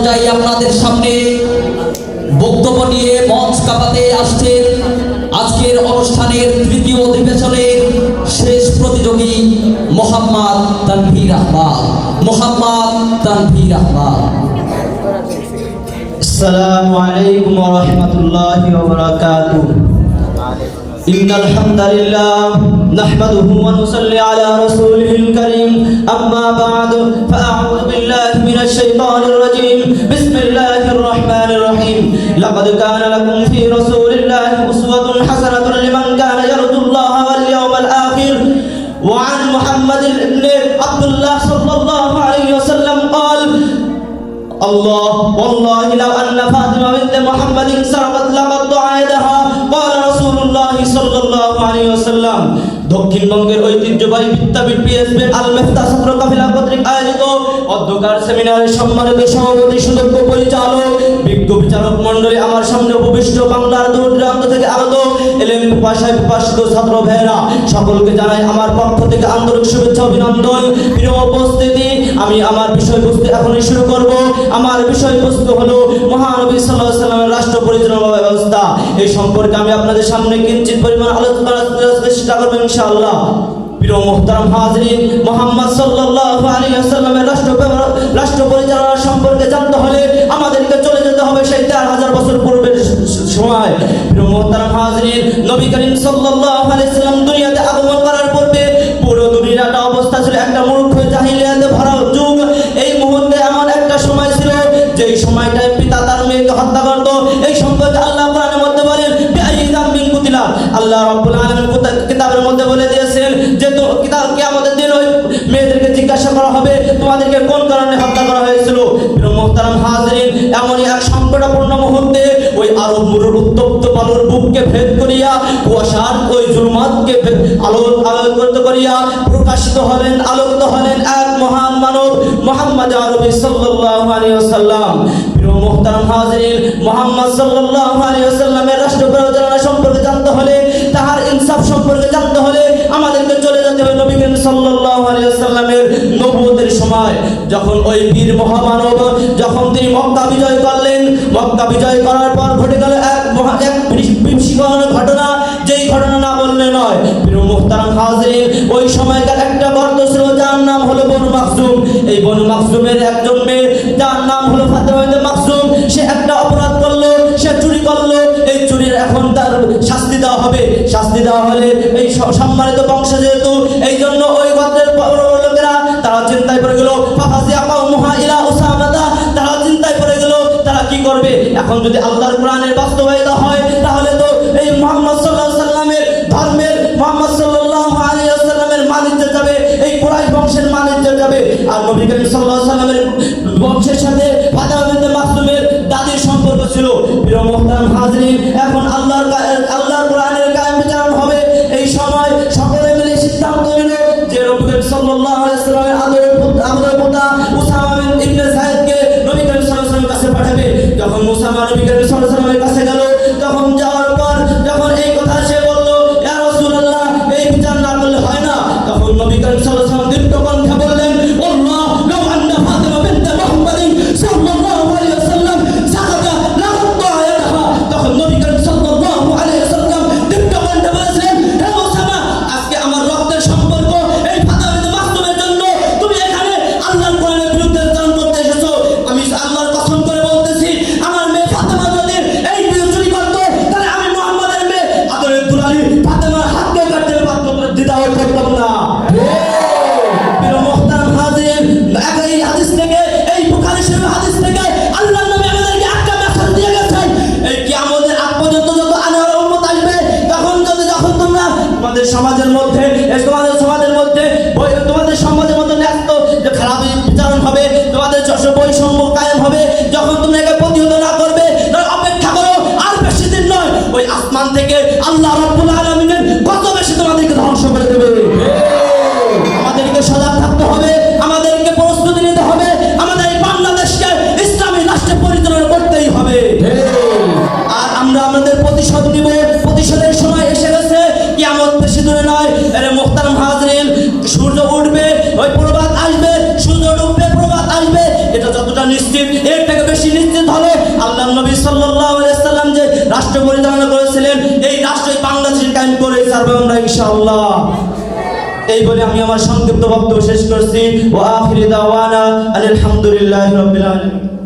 পর্যায়ে আপনাদের সামনে বক্তব্য নিয়ে মঞ্চ কাঁপাতে আসছেন আজকের অনুষ্ঠানের তৃতীয় অধিবেশনের শেষ প্রতিযোগী মোহাম্মদ তানভীর আহমদ। আসসালামু আলাইকুম ওয়া রাহমাতুল্লাহি ওয়া বারাকাতুহু। ইন্নাল হামদালিল্লাহ নাহমাদুহু ওয়া নুসাল্লি আলা রাসূলিল কারীম, আম্মা বা'দু ফাআউযু বিল্লাহি মিনাশ শাইতানির রাজীম। বিসমিল্লাহির রাহমানির রাহিম। লাকাদ কানা লাকুম ফি রাসূলিল্লাহি উসওয়াতুন হাসানাতুন লিমান কানা ইয়ারজুল্লাহা ওয়াল ইয়াওমাল আখির। ওয়া আন মুহাম্মাদ ইবনে আব্দুল্লাহ সাল্লাল্লাহু আলাইহি ওয়াসাল্লাম قال الله والله لو أن فاطمة بنت محمد سرقت لقطع يدها قال رسول الله صلى الله عليه وسلم। দক্ষিণবঙ্গের ঐতিহ্যবাহী বিদ্যাপীঠ পিএসবি আল মেফতা ছাত্র কাফেলা কর্তৃক আয়োজিত অধ্যকার সেমিনারের সম্মানিত সভাপতি, সুদক্ষ পরিচালক, বিজ্ঞ বিচারক মণ্ডলী, আমার সামনে উপবিষ্ট বাংলার দূর দূরান্ত থেকে আগত এলেম পিপাসায় পিপাসিত ছাত্র ভাইয়েরা, সকলকে জানাই আমার পক্ষ থেকে আন্তরিক শুভেচ্ছা অভিনন্দন। প্রিয় উপস্থিতি, আমি আমার বিষয়বস্তু এখনই শুরু করব। আমার বিষয়বস্তু হলো মহানবী সাল্লাল্লাহু আলাইহি ওয়াসাল্লামের রাষ্ট্র পরিচালনা ব্যবস্থা। এই সম্পর্কে আমি আপনাদের সামনে কিঞ্চিত পরিমাণ আলোচনা করার চেষ্টা করব ইনশাআল্লাহ। প্রিয় মুহতারাম হাজরিন, মুহাম্মদ সাল্লাল্লাহু আলাইহি ওয়াসাল্লামের রাষ্ট্র পরিচালনা সম্পর্কে জানতে হলে আমাদেরকে চলে যেতে হবে সেই 4000 বছর পূর্বের সময়। প্রিয় মুহতারাম হাজরিন, নবী করিম সাল্লাল্লাহু আলাইহি ওয়াসাল্লাম দুনিয়াতে আগমন করার পূর্বে পুরো দুনিয়াটা অবস্থা ছিল একটা মূর্খ জাহিলিয়াতে ভরা যুগ। এই মুহূর্তে এমন একটা সময় ছিল যেই সময়টায় পিতা তার মেয়েকে হত্যা করত। এই সম্পর্কে আল্লাহ কোরআনের মধ্যে বলেন বিআইযামিন কুতিলা। আল্লাহ রাব্বুল আলামিন কিতাবের মধ্যে বলে দিয়েছেন যে তো কিয়ামতের দিন ওই মেয়েদেরকে জিজ্ঞাসা করা হবে তোমাদেরকে কোন কারণে হত্যা করা হয়েছিল। প্রিয় মুহতারাম হাজরিন, এমনই এক সংকটপূর্ণ মুহূর্তে ওই আরব মরুর উত্তপ্ত বালুর বুককে ভেদ করিয়া কুয়াশার ওই জুলমাতকে আলোকিত করিয়া প্রকাশিত হলেন, আলোকিত হলেন এক মহান মানব মুহাম্মদ আরবি সাল্লাল্লাহু আলাইহি ওয়াসাল্লাম। প্রিয় মুহতারাম হাজরিন, মুহাম্মদ সাল্লাল্লাহু আলাইহি ওয়াসাল্লামের রাষ্ট্র পরিচালনা সম্পর্কে জানতে হলে, তাহার ইনসাফ সম্পর্কে জানতে হলে আমাদেরকে চলে যেতে হবে নবী করিম সাল্লাল্লাহু আলাইহি ওয়াসাল্লামের নবুয়তের সময়। যখন ওই বীর মহামানব যখন তিনি মক্কা বিজয় করলেন, মক্কা বিজয় করার পর ঘটে গেল এক বিভীষিকার ঘটনা, যেই ঘটনা না বললে নয়। প্রিয় মুহতারাম হাজরিন, ওই সময়কার একটা গর্ত ছিল যার নাম হলো বনু মাখজুম। এই বনু মাখজুমের একজন মেয়ে যার নাম হলো ফাতেমা বিনতে মাখজুম, সে একটা অপরাধ করলো, সে চুরি করলো। এই চুরির এখন তার শাস্তি দেওয়া হবে। শাস্তি দেওয়া হলে এই সম্মানিত বংশ যেহেতু, এই জন্য ওই গোত্রের লোকেরা তারা চিন্তায় পড়ে গেল। ফাফাজিয়া কাউমুহা ইলা উসামাতা, তারা চিন্তায় পড়ে গেল তারা কি করবে। এখন যদি আল্লাহর কোরআনের বাস্তবায়িত হয় তাহলে তো এই মুহাম্মদ সাল্লাল্লাহু আলাইহি ওয়াসাল্লামের ধর্মের, মুহাম্মদ সাল্লাল্লাহু আলাইহি ওয়াসাল্লামের মানিজ্য যাবে, এই কুরাইশ বংশের মানিজ্য যাবে। আর নবী করিম সাল্লাল্লাহু আলাইহি ওয়াসাল্লামের বংশের সাথে ফাতেমা বিনতে মাখজুমের দাদির সম্পর্ক ছিল। প্রিয় মুহতারাম হাজরিন, এখন আল্লাহর কোরআনের কায়েম বিচারণ হবে। এই সময় সকলে মিলে সিদ্ধান্ত নিল যে নবী করিম সাল্লাল্লাহু আলাইহি ওয়াসাল্লামের আদরের পুত্র উসামা ইবনে যায়েদকে নবী করিম সাল্লাল্লাহু আলাইহি ওয়াসাল্লামের কাছে পাঠাবে। যখন উসামা নবী করিম সাল্লাল্লাহু আলাইহি ওয়াসাল্লামের কাছে গেল, তখন যাওয়ার পর যখন এই কথা সে বলল, ইয়া রাসূলুল্লাহ, এই বিচার না করলে হয় না। তখন নবী করিম সাল্লাল্লাহু আলাইহি ওয়াসাল্লাম দীর্ঘ কণ্ঠে বললেন, আল্লাহ লাউ আন্না ফাতিমা বিনতে মুহাম্মাদিন সাল্লাল্লাহু আলাইহি ওয়াসাল্লাম সাকাতা লাকাত্তা ইয়াদাহা। তখন নবী করিম সাল্লাল্লাহু আলাইহি ওয়াসাল্লাম দীর্ঘ কণ্ঠে বলেছিলেন, হে উসামা, আজকে আমার রক্তের সম্পর্ক এই ফাতিমা বিনতে মাখজুমের জন্য তুমি এখানে আল্লাহর কোরআনের বিরুদ্ধে চারণ করতে এসেছো। আমি আল্লাহর কসম করে বলতেছি, আমার মেয়ে ফাতিমা যদি এই চুরি করতো তাহলে আমি মুহাম্মাদের মেয়ে আদরের দুলালি ফাতিমার হাতকে কাটতে দ্বিধা করতাম না। প্রিয় মুহতারাম হাজরিন, এই হাদিস থেকে, এই বুখারী শরীফের হাদিস থেকে আল্লাহর নবী আমাদেরকে একটা মেসেজ দিয়ে গেছেন, এই কিয়ামতের আগ পর্যন্ত যত আনওয়ার উম্মত আসবে, যখন তোমরা তোমাদের সমাজের মধ্যে ন্যস্ত যে খারাপ বিচারণ হবে, তোমাদের বৈষম্য কায়েম হবে, যখন তোমরা একে প্রতিহত না করবে, অপেক্ষা করো, আর বেশি দিন নয়, ওই আসমান থেকে আল্লাহ রাব্বুল আলামিনের কত বেশি তোমাদেরকে ধ্বংস করে দেবে। আমাদেরকে সজাগ থাকতে হবে, আমাদেরকে প্রস্তুতি নিতে হবে, আমাদের এই বাংলাদেশকে ইসলামী রাষ্ট্রে পরিচালনা করতেই হবে। আর আমরা আমাদের প্রতিশোধ নিব, প্রতিশোধের সময় এসে গেছে, কিয়ামত বেশি দূরে নয়। আরে মুহতারাম হাজরিন, সূর্য উঠবে, ওই প্রভাত আসবে, সূর্য ডুববে, প্রভাত আসবে, এটা যতটা নিশ্চিত এর থেকে বেশি নিশ্চিত হলো আল্লাহর নবী সাল্লাল্লাহু আলাইহি ওয়াসাল্লাম যে রাষ্ট্র পরিচালনা করেছিলেন এই রাষ্ট্রই বাংলাদেশের কায়েম করে ছাড়বে আমরা ইনশাআল্লাহ। এই বলে আমি আমার সংক্ষিপ্ত বক্তব্য শেষ করছি। ওয়া আখিরি দাওয়ানা আলহামদুলিল্লাহি রাব্বিল আলামিন।